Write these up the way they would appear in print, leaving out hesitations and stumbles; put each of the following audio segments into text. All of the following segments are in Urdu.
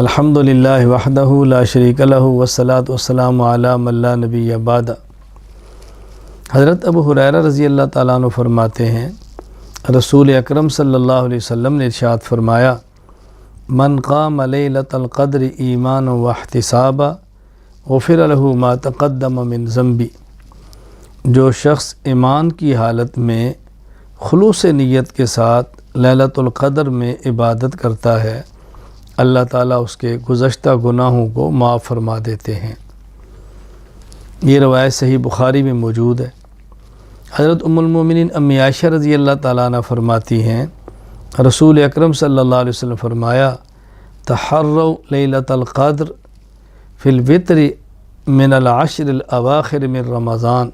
الحمدللہ وحدہ لا شریک لہ والصلاۃ والسلام علی من لا نبی بعد۔ حضرت ابو ہریرہ رضی اللہ تعالیٰ عنہ فرماتے ہیں، رسول اکرم صلی اللہ علیہ وسلم نے ارشاد فرمایا، من قام لیلۃ القدر ایمانا واحتسابا غفر لہ ما تقدم من ذنبی۔ جو شخص ایمان کی حالت میں خلوص نیت کے ساتھ لیلۃ القدر میں عبادت کرتا ہے، اللہ تعالیٰ اس کے گزشتہ گناہوں کو معاف فرما دیتے ہیں۔ یہ روایت صحیح بخاری میں موجود ہے۔ حضرت ام المومنین امی عائشہ رضی اللہ تعالیٰ عنہ فرماتی ہیں، رسول اکرم صلی اللہ علیہ وسلم فرمایا، تحروا لیلۃ القدر فی الوتر من العشر الاواخر من رمضان،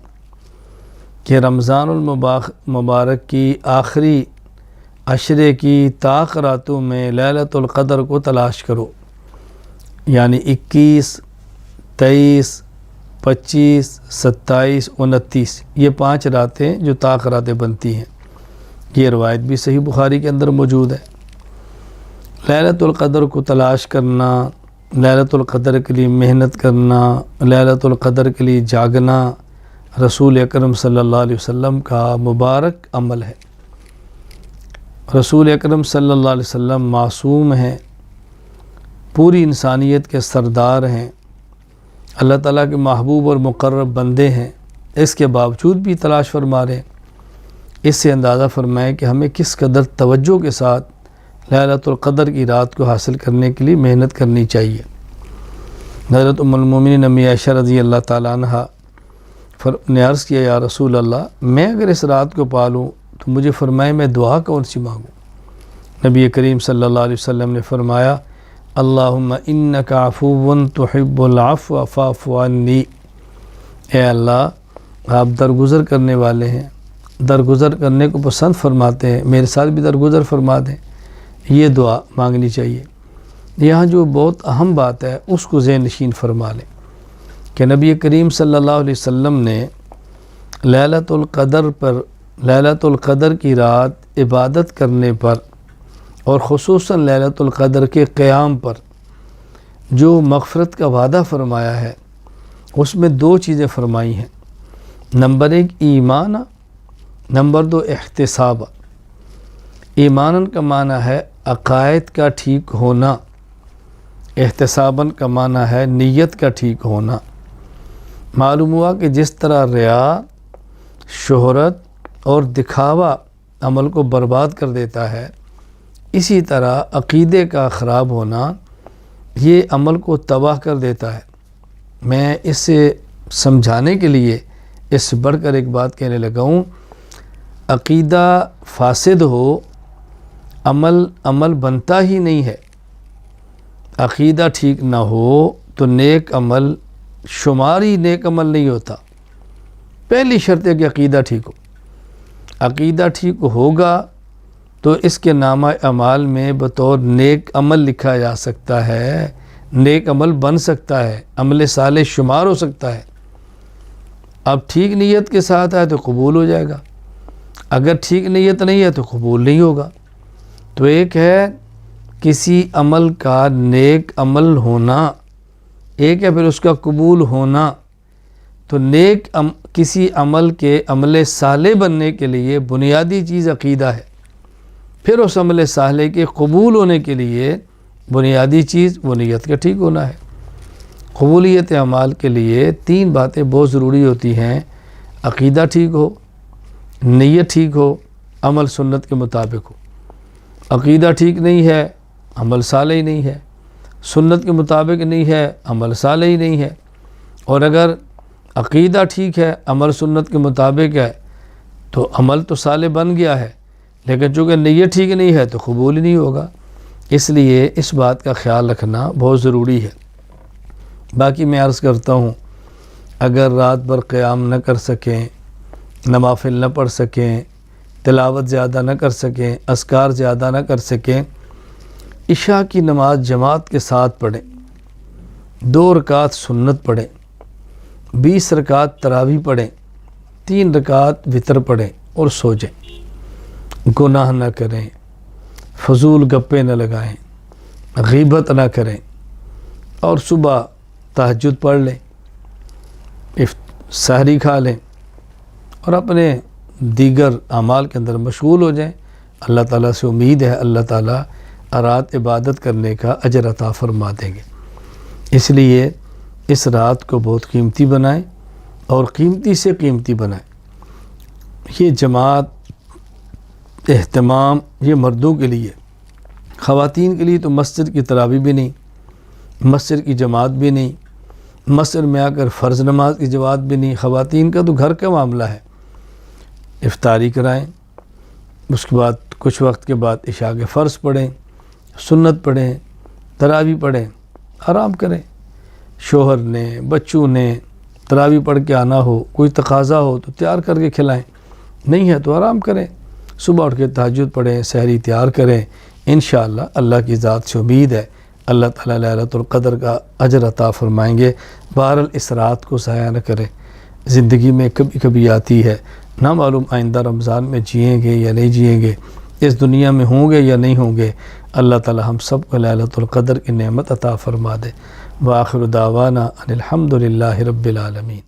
کہ رمضان المبارک کی آخری عشرے کی طاق راتوں میں لیلۃ القدر کو تلاش کرو، یعنی 21، 23، 25، 27، 29، یہ 5 راتیں جو طاق راتیں بنتی ہیں۔ یہ روایت بھی صحیح بخاری کے اندر موجود ہے۔ لیلۃ القدر کو تلاش کرنا، لیلۃ القدر کے لیے محنت کرنا، لیلۃ القدر کے لیے جاگنا رسول اکرم صلی اللہ علیہ وسلم کا مبارک عمل ہے۔ رسول اکرم صلی اللہ علیہ وسلم معصوم ہیں، پوری انسانیت کے سردار ہیں، اللہ تعالیٰ کے محبوب اور مقرب بندے ہیں، اس کے باوجود بھی تلاش فرما رہے ہیں۔ اس سے اندازہ فرمائیں کہ ہمیں کس قدر توجہ کے ساتھ لیلۃ القدر کی رات کو حاصل کرنے کے لیے محنت کرنی چاہیے۔ حضرت ام المومنین امی عائشہ رضی اللہ تعالیٰ عنہ نے عرض کیا، یا رسول اللہ، میں اگر اس رات کو پالوں تو مجھے فرمائے میں دعا کون سی مانگوں؟ نبی کریم صلی اللہ علیہ وسلم نے فرمایا، اللہم انک عفو تحب العفو فاعف عنی، اے اللہ آپ درگزر کرنے والے ہیں، درگزر کرنے کو پسند فرماتے ہیں، میرے ساتھ بھی درگزر فرما دیں۔ یہ دعا مانگنی چاہیے۔ یہاں جو بہت اہم بات ہے اس کو ذہن نشین فرما لیں کہ نبی کریم صلی اللہ علیہ وسلم نے لیلۃ القدر کی رات عبادت کرنے پر اور خصوصاً لیلۃ القدر کے قیام پر جو مغفرت کا وعدہ فرمایا ہے، اس میں 2 چیزیں فرمائی ہیں۔ نمبر 1 ایمان، نمبر 2 احتساب۔ ایمانن کا معنی ہے عقائد کا ٹھیک ہونا، احتساباً کا معنی ہے نیت کا ٹھیک ہونا۔ معلوم ہوا کہ جس طرح ریا، شہرت اور دکھاوا عمل کو برباد کر دیتا ہے، اسی طرح عقیدے کا خراب ہونا یہ عمل کو تباہ کر دیتا ہے۔ میں اس سے سمجھانے کے لیے اس سے بڑھ کر ایک بات کہنے لگا ہوں، عقیدہ فاسد ہو عمل بنتا ہی نہیں ہے۔ عقیدہ ٹھیک نہ ہو تو نیک عمل شماری نیک عمل نہیں ہوتا۔ پہلی شرط ہے کہ عقیدہ ٹھیک ہو۔ عقیدہ ٹھیک ہوگا تو اس کے نامہ اعمال میں بطور نیک عمل لکھا جا سکتا ہے، نیک عمل بن سکتا ہے، عمل صالح شمار ہو سکتا ہے۔ اب ٹھیک نیت کے ساتھ ہے تو قبول ہو جائے گا، اگر ٹھیک نیت نہیں ہے تو قبول نہیں ہوگا۔ تو ایک ہے کسی عمل کا نیک عمل ہونا، ایک ہے پھر اس کا قبول ہونا۔ تو نیک کسی عمل کے عمل صالح بننے کے لیے بنیادی چیز عقیدہ ہے، پھر اس عمل صالح کے قبول ہونے کے لیے بنیادی چیز وہ نیت کا ٹھیک ہونا ہے۔ قبولیت اعمال کے لیے 3 باتیں بہت ضروری ہوتی ہیں، عقیدہ ٹھیک ہو، نیت ٹھیک ہو، عمل سنت کے مطابق ہو۔ عقیدہ ٹھیک نہیں ہے، عمل صالح ہی نہیں ہے، سنت کے مطابق نہیں ہے، عمل صالح ہی نہیں ہے۔ اور اگر عقیدہ ٹھیک ہے، عمل سنت کے مطابق ہے تو عمل تو صالح بن گیا ہے، لیکن چونکہ نیت ٹھیک نہیں ہے تو قبول ہی نہیں ہوگا۔ اس لیے اس بات کا خیال رکھنا بہت ضروری ہے۔ باقی میں عرض کرتا ہوں، اگر رات بھر قیام نہ کر سکیں، نوافل نہ پڑھ سکیں، تلاوت زیادہ نہ کر سکیں، اذکار زیادہ نہ کر سکیں، عشاء کی نماز جماعت کے ساتھ پڑھیں، 2 رکعت سنت پڑھیں، 20 رکعت تراویح پڑھیں، 3 رکعت وتر پڑھیں اور سو جائیں۔ گناہ نہ کریں، فضول گپے نہ لگائیں، غیبت نہ کریں، اور صبح تہجد پڑھ لیں، سحری کھا لیں اور اپنے دیگر اعمال کے اندر مشغول ہو جائیں۔ اللہ تعالیٰ سے امید ہے اللہ تعالیٰ رات عبادت کرنے کا اجر عطا فرما دیں گے۔ اس لیے اس رات کو بہت قیمتی بنائیں اور قیمتی سے قیمتی بنائیں۔ یہ جماعت اہتمام یہ مردوں کے لیے، خواتین کے لیے تو مسجد کی تراویح بھی نہیں، مسجد کی جماعت بھی نہیں، مسجد میں آ کر فرض نماز کی جماعت بھی نہیں۔ خواتین کا تو گھر کا معاملہ ہے، افطاری کرائیں، اس کے بعد کچھ وقت کے بعد عشاء کے فرض پڑھیں، سنت پڑھیں، تراویح پڑھیں، آرام کریں۔ شوہر نے، بچوں نے تراویح پڑھ کے آنا ہو، کوئی تقاضا ہو تو تیار کر کے کھلائیں، نہیں ہے تو آرام کریں۔ صبح اٹھ کے تہجد پڑھیں، سحری تیار کریں۔ انشاءاللہ اللہ کی ذات سے امید ہے اللہ تعالیٰ لیلۃ القدر کا اجر عطا فرمائیں گے۔ بہرحال اس رات کو ضائع نہ کریں، زندگی میں کبھی کبھی آتی ہے، نہ معلوم آئندہ رمضان میں جئیں گے یا نہیں جئیں گے، اس دنیا میں ہوں گے یا نہیں ہوں گے۔ اللہ تعالیٰ ہم سب کو لیلۃ القدر کی نعمت عطا فرما دے۔ وآخر دعوانا ان الحمد للہ رب العالمین۔